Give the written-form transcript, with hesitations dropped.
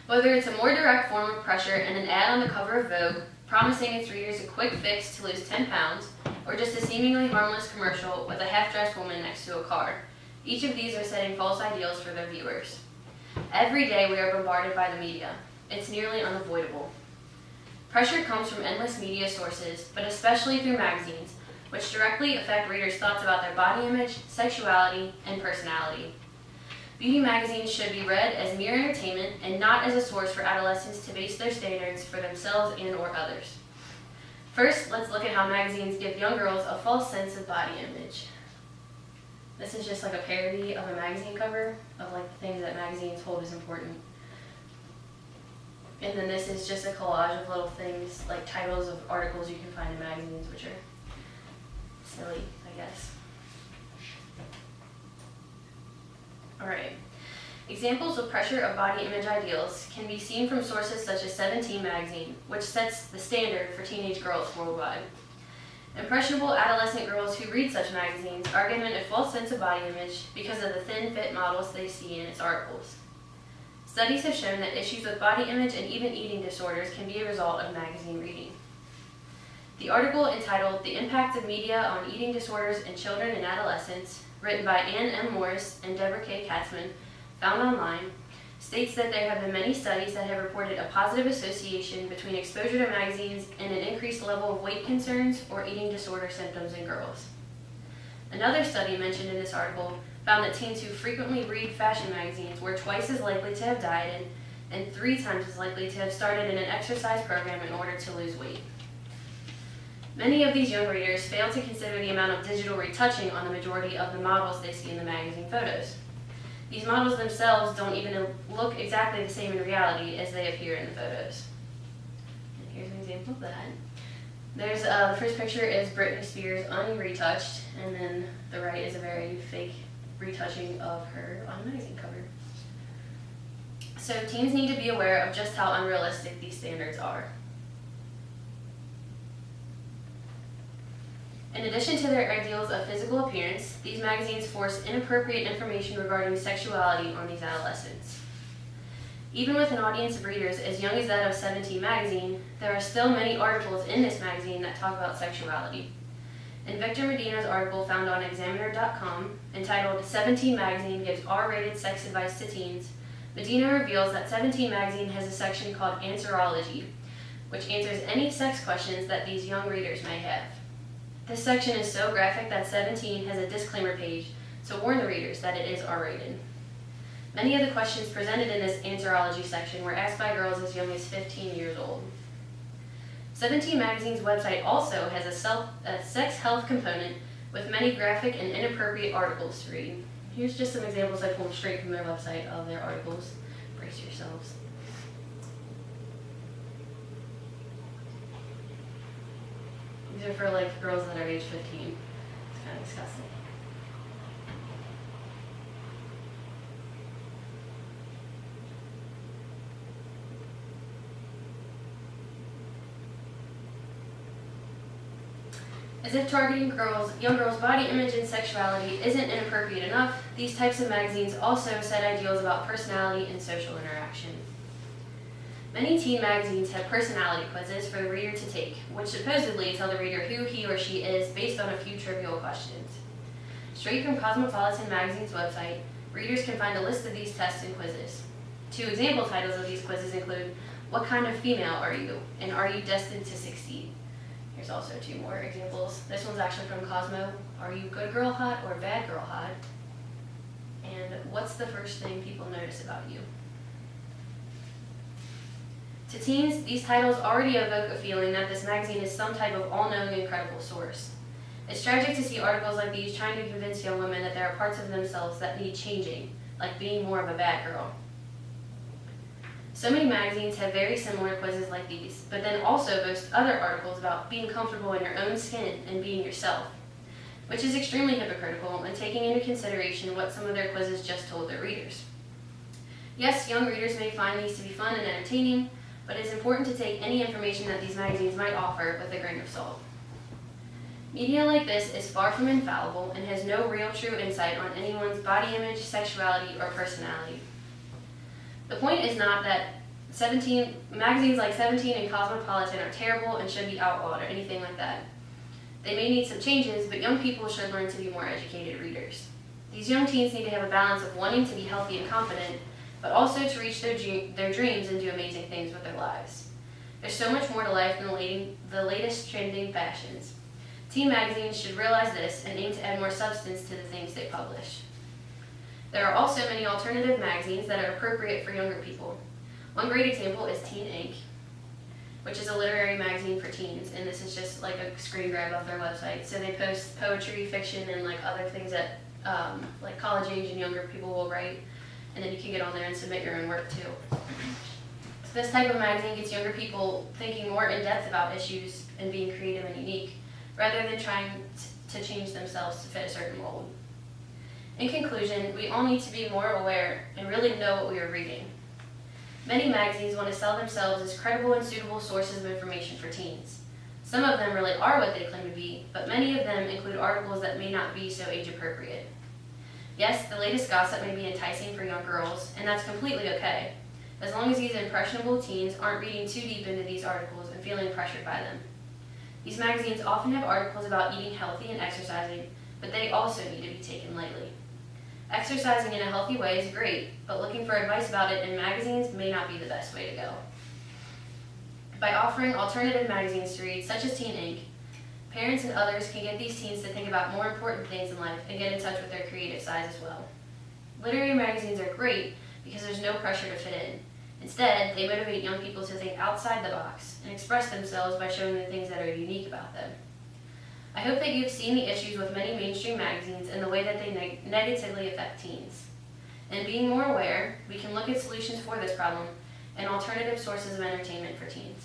Whether it's a more direct form of pressure in an ad on the cover of Vogue, promising its readers a quick fix to lose 10 pounds, or just a seemingly harmless commercial with a half-dressed woman next to a car, each of these are setting false ideals for their viewers. Every day we are bombarded by the media. It's nearly unavoidable. Pressure comes from endless media sources, but especially through magazines, which directly affect readers' thoughts about their body image, sexuality, and personality. Beauty magazines should be read as mere entertainment and not as a source for adolescents to base their standards for themselves and/or others. First, let's look at how magazines give young girls a false sense of body image. This is just like a parody of a magazine cover of like the things that magazines hold as important. And then this is just a collage of little things, like titles of articles you can find in magazines, which are silly, I guess. Alright. Examples of pressure of body image ideals can be seen from sources such as 17 magazine, which sets the standard for teenage girls worldwide. Impressionable adolescent girls who read such magazines are given a false sense of body image because of the thin fit models they see in its articles. Studies have shown that issues with body image and even eating disorders can be a result of magazine reading. The article entitled "The Impact of Media on Eating Disorders in Children and Adolescents," written by Ann M. Morris and Deborah K. Katzman, found online, states that there have been many studies that have reported a positive association between exposure to magazines and an increased level of weight concerns or eating disorder symptoms in girls. Another study mentioned in this article found that teens who frequently read fashion magazines were twice as likely to have dieted and 3 times as likely to have started in an exercise program in order to lose weight. Many of these young readers fail to consider the amount of digital retouching on the majority of the models they see in the magazine photos. These models themselves don't even look exactly the same in reality as they appear in the photos. And here's an example of that. There's the first picture is Britney Spears unretouched, and then the right is a very fake retouching of her on a magazine cover. So teens need to be aware of just how unrealistic these standards are. In addition to their ideals of physical appearance, these magazines force inappropriate information regarding sexuality on these adolescents. Even with an audience of readers as young as that of 17 magazine, there are still many articles in this magazine that talk about sexuality. In Victor Medina's article found on Examiner.com, entitled "17 Magazine Gives R-Rated Sex Advice to Teens," Medina reveals that 17 Magazine has a section called Answerology, which answers any sex questions that these young readers may have. This section is so graphic that 17 has a disclaimer page to warn the readers that it is R-rated. Many of the questions presented in this Answerology section were asked by girls as young as 15 years old. 17 Magazine's website also has a sex health component with many graphic and inappropriate articles to read. Here's just some examples I pulled straight from their website of their articles. Brace yourselves. These are for like girls that are age 15. It's kind of disgusting. As if targeting young girls' body image and sexuality isn't inappropriate enough, these types of magazines also set ideals about personality and social interaction. Many teen magazines have personality quizzes for the reader to take, which supposedly tell the reader who he or she is based on a few trivial questions. Straight from Cosmopolitan Magazine's website, readers can find a list of these tests and quizzes. 2 example titles of these quizzes include, "What kind of female are you?" and "Are you destined to succeed?" Here's also 2 more examples. This one's actually from Cosmo. "Are you good girl hot or bad girl hot?" And "What's the first thing people notice about you?" To teens, these titles already evoke a feeling that this magazine is some type of all-knowing and credible source. It's tragic to see articles like these trying to convince young women that there are parts of themselves that need changing, like being more of a bad girl. So many magazines have very similar quizzes like these, but then also boast other articles about being comfortable in your own skin and being yourself, which is extremely hypocritical when taking into consideration what some of their quizzes just told their readers. Yes, young readers may find these to be fun and entertaining, but it is important to take any information that these magazines might offer with a grain of salt. Media like this is far from infallible and has no real true insight on anyone's body image, sexuality, or personality. The point is not that Magazines like 17 and Cosmopolitan are terrible and should be outlawed or anything like that. They may need some changes, but young people should learn to be more educated readers. These young teens need to have a balance of wanting to be healthy and confident, but also to reach their dreams and do amazing things with their lives. There's so much more to life than the latest trending fashions. Teen magazines should realize this and aim to add more substance to the things they publish. There are also many alternative magazines that are appropriate for younger people. One great example is Teen Ink, which is a literary magazine for teens, and this is just like a screen grab of their website. So they post poetry, fiction, and like other things that like college age and younger people will write, and then you can get on there and submit your own work too. So this type of magazine gets younger people thinking more in depth about issues and being creative and unique, rather than trying to change themselves to fit a certain mold. In conclusion, we all need to be more aware and really know what we are reading. Many magazines want to sell themselves as credible and suitable sources of information for teens. Some of them really are what they claim to be, but many of them include articles that may not be so age appropriate. Yes, the latest gossip may be enticing for young girls, and that's completely okay, as long as these impressionable teens aren't reading too deep into these articles and feeling pressured by them. These magazines often have articles about eating healthy and exercising, but they also need to be taken lightly. Exercising in a healthy way is great, but looking for advice about it in magazines may not be the best way to go. By offering alternative magazines to read, such as Teen Ink, parents and others can get these teens to think about more important things in life and get in touch with their creative sides as well. Literary magazines are great because there's no pressure to fit in. Instead, they motivate young people to think outside the box and express themselves by showing the things that are unique about them. I hope that you've seen the issues with many mainstream magazines and the way that they negatively affect teens. And being more aware, we can look at solutions for this problem and alternative sources of entertainment for teens.